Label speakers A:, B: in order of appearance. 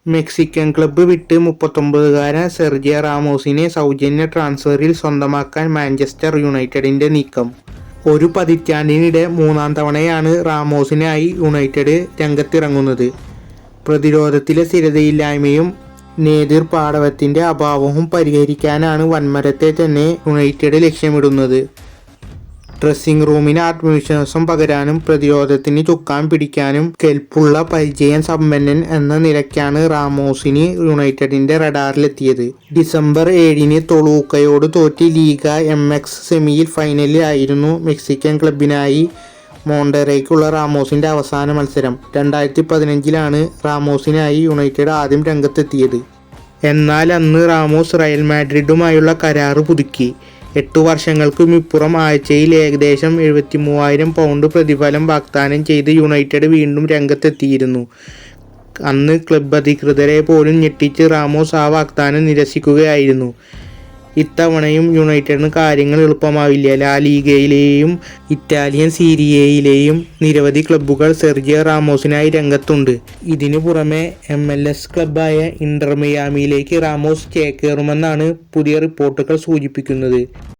A: Mexican club വിട്ട് 39-കാരൻ Sergio റാമോസിനെ സൗജന്യ ട്രാൻസ്ഫറിൽ സ്വന്തമാക്കാൻ മാഞ്ചസ്റ്റർ യുണൈറ്റഡിന്റെ നീക്കം. ഒരു പതിറ്റാണ്ടിനിടെ 3-ാം തവണയാണ് റാമോസിനായി യുണൈറ്റഡ് രംഗത്തിറങ്ങുന്നത്. പ്രതിരോധത്തിലെ സ്ഥിരതയില്ലായ്മയും നേതൃപാടവത്തിന്റെ അഭാവവും പരിഹരിക്കാനാണ് വൻമരത്തെ തന്നെ യുണൈറ്റഡ് ലക്ഷ്യമിടുന്നത്. ഡ്രസ്സിംഗ് റൂമിന് ആത്മവിശ്വാസം പകരാനും പ്രതിരോധത്തിന് ചുക്കാൻ പിടിക്കാനും കെൽപ്പുള്ള പരിചയ സമ്പന്നൻ എന്ന നിലയ്ക്കാണ് റാമോസിന് യുണൈറ്റഡിന്റെ റഡാറിലെത്തിയത്. ഡിസംബർ 7-ന് ടൊളൂക്കയോട് തോറ്റ് ലീഗ MX സെമിയിൽ ഫൈനലിൽ ആയിരുന്നു മെക്സിക്കൻ ക്ലബിനായി മോണ്ടെറേയ്ക്കുള്ള റാമോസിന്റെ അവസാന മത്സരം. 2015-ലാണ് റാമോസിനായി യുണൈറ്റഡ് ആദ്യം രംഗത്തെത്തിയത്. എന്നാൽ അന്ന് റാമോസ് റയൽ മാഡ്രിഡുമായുള്ള കരാറ് പുതുക്കി. 8 വർഷങ്ങൾക്കുമിപ്പുറം ആഴ്ചയിൽ ഏകദേശം 73,000 പൗണ്ട് പ്രതിഫലം വാഗ്ദാനം ചെയ്ത് യുണൈറ്റഡ് വീണ്ടും രംഗത്തെത്തിയിരുന്നു. അന്ന് ക്ലബ്ബ് അധികൃതരെ പോലും ഞെട്ടിച്ച് റാമോസ് ആ വാഗ്ദാനം നിരസിക്കുകയായിരുന്നു. ഇത്തവണയും യുണൈറ്റഡിന് കാര്യങ്ങൾ എളുപ്പമാവില്ല. ലാ ലീഗയിലെയും ഇറ്റാലിയൻ സീരിയയിലെയും നിരവധി ക്ലബ്ബുകൾ സെർജിയോ റാമോസിനായി രംഗത്തുണ്ട്. ഇതിനു പുറമെ MLS ക്ലബ്ബായ ഇന്റർ മിയാമിയിലേക്ക് റാമോസ് ചേക്കേറുമെന്നാണ് പുതിയ റിപ്പോർട്ടുകൾ സൂചിപ്പിക്കുന്നത്.